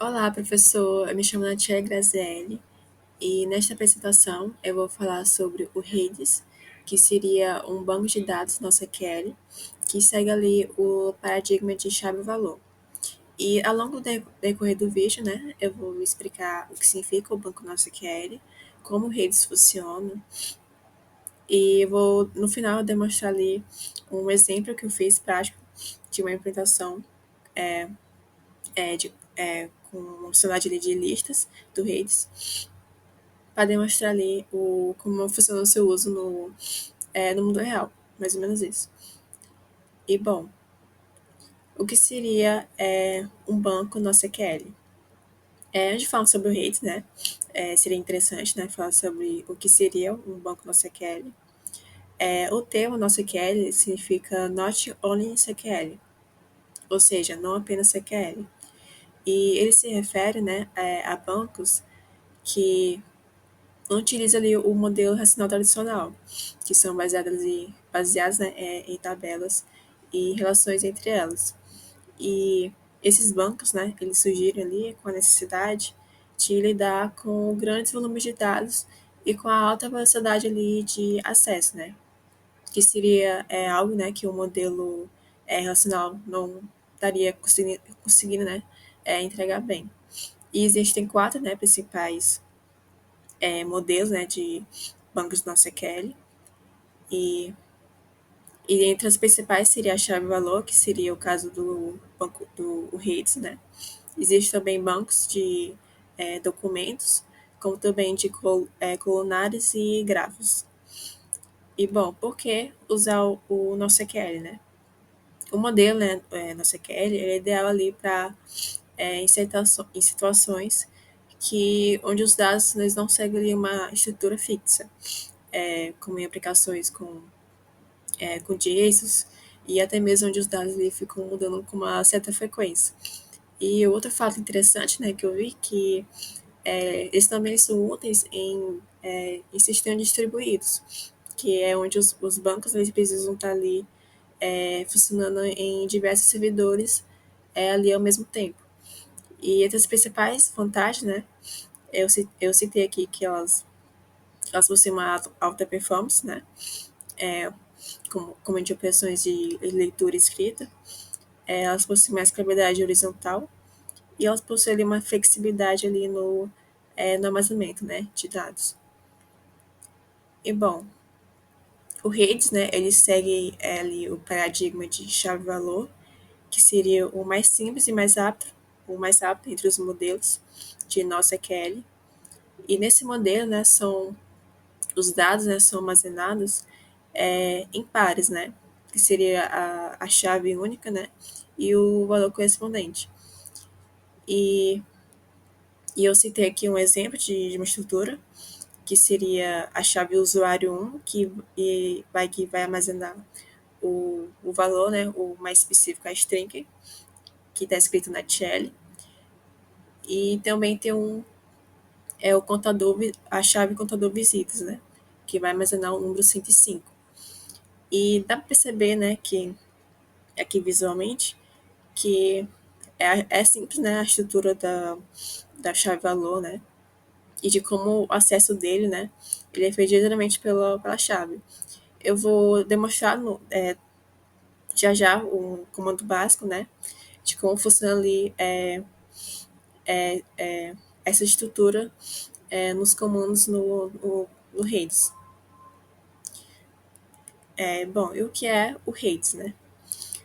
Olá, professor. Eu me chamo Natia Grazielli e nesta apresentação eu vou falar sobre o RAIDs, que seria um banco de dados NoSQL que segue ali o paradigma de chave-valor. E ao longo do decorrer do vídeo, né, eu vou explicar o que significa o banco NoSQL, como o RAIDs funciona e vou no final demonstrar ali um exemplo que eu fiz prático de uma implementação com uma funcionalidade ali de listas do RAIDs para demonstrar ali como funciona o seu uso no mundo real, mais ou menos isso. E, bom, o que seria um banco no SQL? Antes de falar sobre o RAID, né, seria interessante, né, falar sobre o que seria um banco no SQL. O termo NoSQL significa Not Only SQL, ou seja, não apenas SQL. E ele se refere, né, a bancos que não utiliza ali o modelo racional tradicional, que são baseados né, em tabelas e relações entre elas. E esses bancos, né, eles surgiram ali com a necessidade de lidar com grandes volumes de dados e com a alta velocidade ali de acesso, né, que seria algo, né, que o modelo relacional não estaria conseguindo né, entregar bem. E existem quatro, né, principais modelos, né, de bancos de NoSQL. E, e entre as principais seria a chave-valor, que seria o caso do banco do RAIDs, né? Existem também bancos de documentos, como também de colunares e grafos. E, bom, por que usar o NoSQL, né? O modelo né, NoSQL ele é ideal ali para em situações onde os dados eles não seguem uma estrutura fixa, como em aplicações com JSONs, e até mesmo onde os dados ali ficam mudando com uma certa frequência. E outro fato interessante, né, que eu vi que eles também são úteis em sistemas distribuídos, que é onde os bancos eles precisam estar ali funcionando em diversos servidores ali ao mesmo tempo. E entre as principais vantagens, né, eu citei aqui que elas possuem uma alta performance, né, como de operações de leitura e escrita, elas possuem mais capacidade horizontal e elas possuem ali uma flexibilidade ali no armazenamento, né, de dados. E bom, o RAIDs, né, ele segue ali o paradigma de chave-valor, que seria o mais simples e o mais rápido entre os modelos de NoSQL. E nesse modelo, né, os dados né, são armazenados em pares, né, que seria a chave única, né, e o valor correspondente. E, e eu citei aqui um exemplo de uma estrutura, que seria a chave usuário 1, que vai armazenar o valor, né, o mais específico, a string, que está escrito na shell. E também tem o contador, a chave contador visitas, né, que vai armazenar o número 105. E dá para perceber, né, que aqui visualmente, que é simples, né, a estrutura da chave valor, né, e de como o acesso dele, né, ele é feito diretamente pela chave. Eu vou demonstrar já já um comando básico, né, de como funciona ali essa estrutura nos comandos no Redes. Bom, e o que é o Redes, né?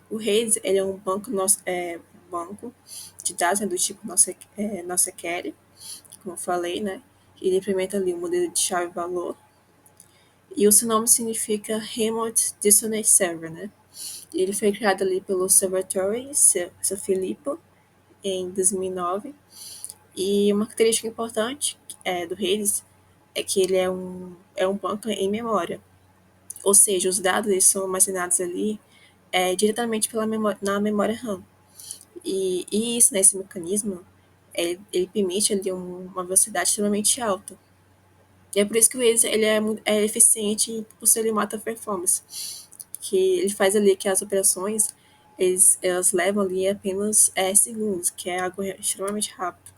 O Redes ele é um banco de dados né, do tipo NoSQL, como eu falei, né? Ele implementa ali o modelo de chave-valor. E o seu nome significa Remote Distance Server, né? Ele foi criado ali pelo Salvatore Filippo em 2009. E uma característica importante do Redis é que ele é um banco em memória. Ou seja, os dados eles são armazenados ali diretamente na memória RAM. E isso, né, esse mecanismo, ele permite ali uma velocidade extremamente alta. E é por isso que o Waze ele é eficiente por ser ele mata performance. Que ele faz ali que as operações elas levam ali apenas segundos, que é algo extremamente rápido.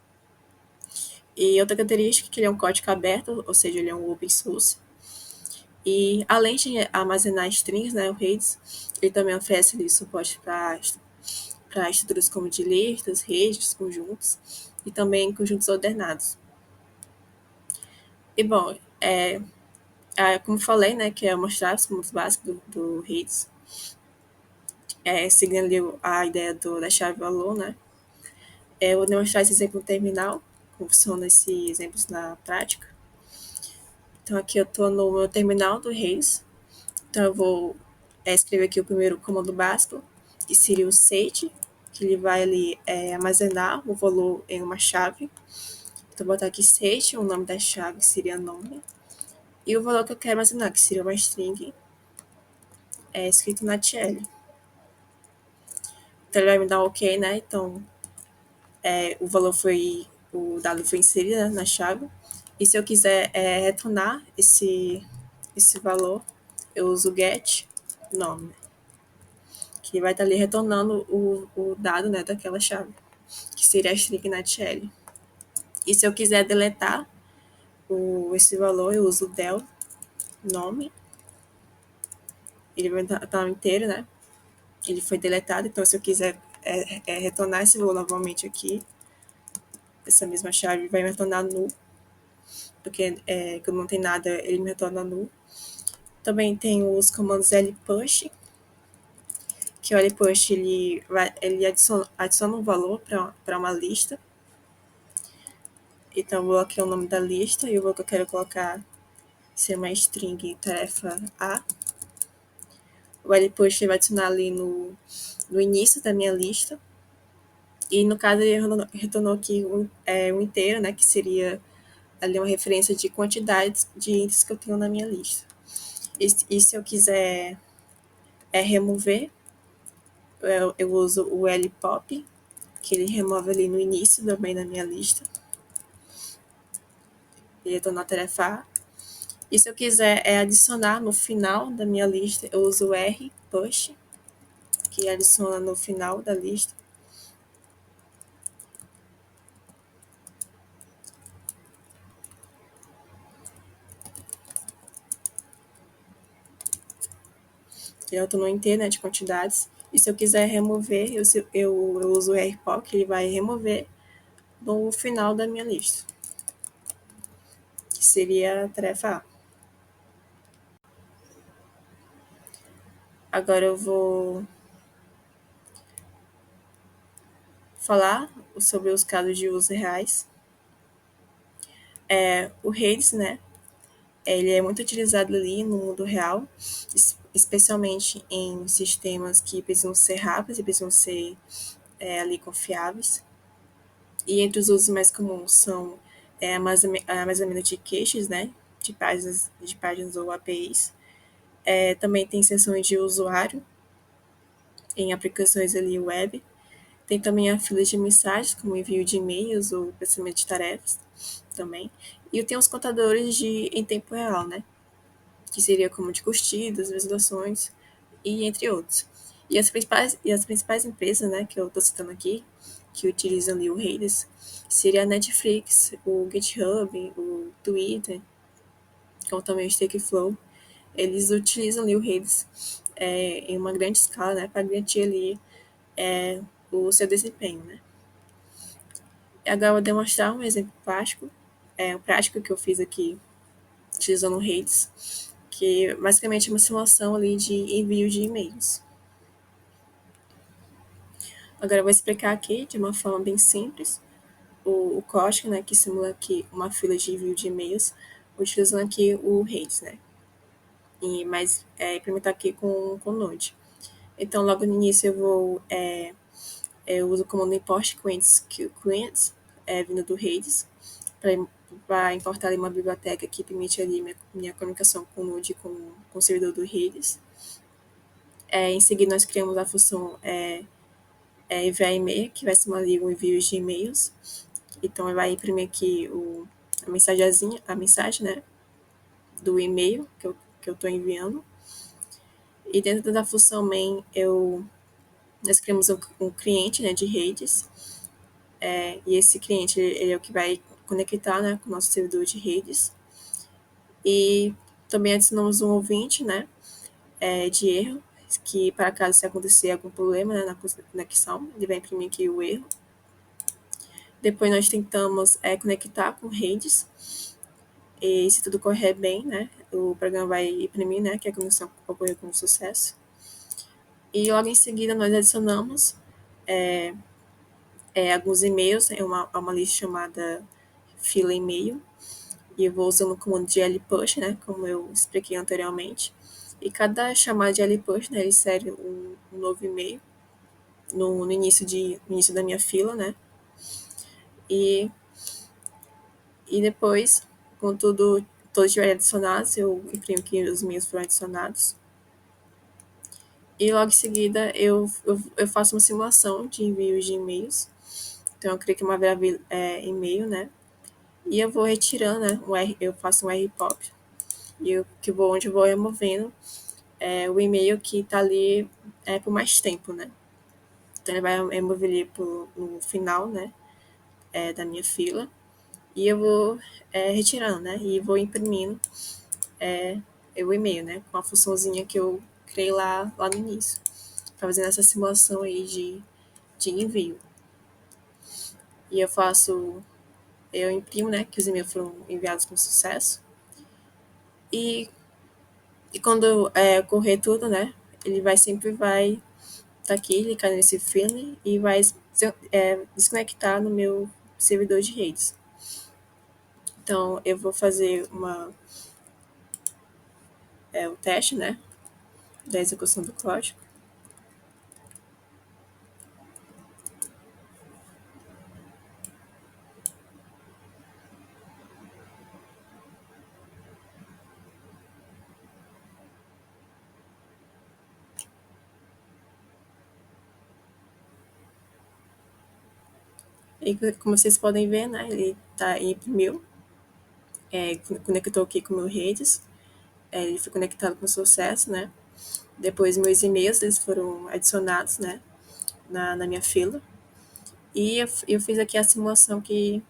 E outra característica é que ele é um código aberto, ou seja, ele é um open source. E além de armazenar strings, né, o Rails, ele também oferece ali suporte para estruturas como de listas, redes, conjuntos e também conjuntos ordenados. E bom, como falei, né, que é mostrar os pontos básicos do Rails, seguindo ali a ideia da chave valor, né. Eu vou demonstrar esse exemplo no terminal, como funciona esses exemplos na prática. Então aqui eu estou no meu terminal do Rails. Então eu vou escrever aqui o primeiro comando básico, que seria o set, que ele vai ali armazenar o valor em uma chave. Então, vou botar aqui set, o nome da chave seria nome, e o valor que eu quero armazenar, que seria uma string, escrito na TL. Então, ele vai me dar um OK, né? Então, o dado foi inserido, né, na chave. E se eu quiser retornar esse valor, eu uso get nome, que vai estar ali retornando o dado, né, daquela chave, que seria a string na TL. E se eu quiser deletar esse valor, eu uso del nome, ele vai estar inteiro, né? Ele foi deletado, então se eu quiser retornar esse valor novamente aqui, essa mesma chave vai me retornar null, porque quando não tem nada, ele me retorna null. Também tem os comandos lpush, que o lpush ele adiciona um valor para uma lista. Então, eu vou aqui o nome da lista e o valor que eu quero colocar ser uma string tarefa A. O lpush vai adicionar ali no início da minha lista. E no caso ele retornou aqui um inteiro, né, que seria ali uma referência de quantidades de itens que eu tenho na minha lista. E se eu quiser remover, eu uso o lpop, que ele remove ali no início também da minha lista. Ele retornou a tarefa A. E se eu quiser adicionar no final da minha lista, eu uso o rpush, que adiciona no final da lista. Eu estou no inteiro, né, de quantidades. E se eu quiser remover, eu uso o rpop, que ele vai remover no final da minha lista, que seria a tarefa A. Agora eu vou falar sobre os casos de uso reais. O Rails, né, ele é muito utilizado ali no mundo real, especialmente em sistemas que precisam ser rápidos e precisam ser ali confiáveis. E entre os usos mais comuns são armazenamento de caches, né, de páginas ou APIs. Também tem sessões de usuário em aplicações ali web. Tem também a fila de mensagens, como envio de e-mails ou processamento de tarefas também. E tem os contadores em tempo real, né? Que seria como de curtidas, visualizações e entre outros. E as principais empresas, né, que eu estou citando aqui, que utilizam ali o Rails, seria a Netflix, o GitHub, o Twitter, como também o Stakeflow. Eles utilizam ali o Rails em uma grande escala, né, para garantir ali o seu desempenho, né. Agora eu vou demonstrar um exemplo prático que eu fiz aqui utilizando o Rails, que basicamente é uma simulação ali de envio de e-mails. Agora eu vou explicar aqui de uma forma bem simples o código, né, que simula aqui uma fila de envio de e-mails, utilizando aqui o Rails, né, mas implementar aqui com Node. Então, logo no início eu uso o comando import clients vindo do Rails, para importar ali uma biblioteca que permite ali minha comunicação com o Node com o servidor do Rails. Em seguida, nós criamos a função enviar e-mail, que vai simular ali o envio de e-mails. Então, vai imprimir aqui a mensagem, né, do e-mail que eu estou enviando. E dentro da função main, eu nós criamos um cliente, né, de redes, e esse cliente ele é o que vai conectar, né, com o nosso servidor de redes. E também adicionamos um ouvinte, né, de erro, que para caso se acontecer algum problema, né, na conexão, ele vai imprimir aqui o erro. Depois nós tentamos conectar com redes, e se tudo correr bem, né, o programa vai imprimir, né, que a conexão ocorreu com sucesso. E logo em seguida nós adicionamos alguns e-mails, uma lista chamada fila e-mail, e eu vou usando o comando de lpush, né, como eu expliquei anteriormente. E cada chamada de lpush, né, ele insere um novo e-mail no início da minha fila, né, e, e depois, quando todos estiverem adicionados, eu imprimo que os e-mails foram adicionados. E logo em seguida eu faço uma simulação de envios de e-mails. Então eu crio aqui uma variável e-mail, né? E eu vou retirando, né? Eu faço um rpop, onde eu vou removendo o e-mail que está ali por mais tempo, né? Então ele vai remover ali no final, né? Da minha fila. E eu vou retirando, né? E vou imprimindo o e-mail, né? Com a funçãozinha que eu criei lá no início. Fazendo essa simulação aí de envio. E eu imprimo, né, que os e-mails foram enviados com sucesso. E quando ocorrer tudo, né, ele sempre vai estar aqui, clicar nesse filme e vai desconectar no meu servidor de redes. Então, eu vou fazer o teste, né, da execução do código. E como vocês podem ver, né, ele imprimiu, conectou aqui com o meu redes, ele foi conectado com sucesso, né. Depois meus e-mails eles foram adicionados, né, na minha fila. E eu fiz aqui a simulação que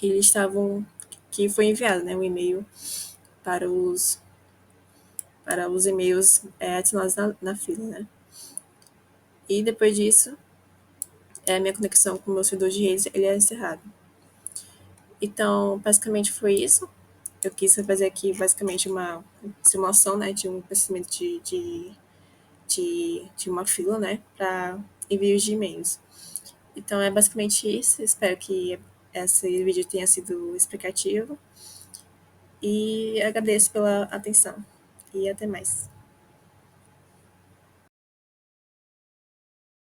eles estavam, que foi enviado, né, um e-mail para os e-mails adicionados na fila, né. E depois disso, a minha conexão com o meu servidor de redes ele é encerrado. Então, basicamente foi isso. Eu quis fazer aqui basicamente uma simulação, né, de um processamento de uma fila, né, para envios de e-mails. Então é basicamente isso. Espero que esse vídeo tenha sido explicativo e agradeço pela atenção. E até mais.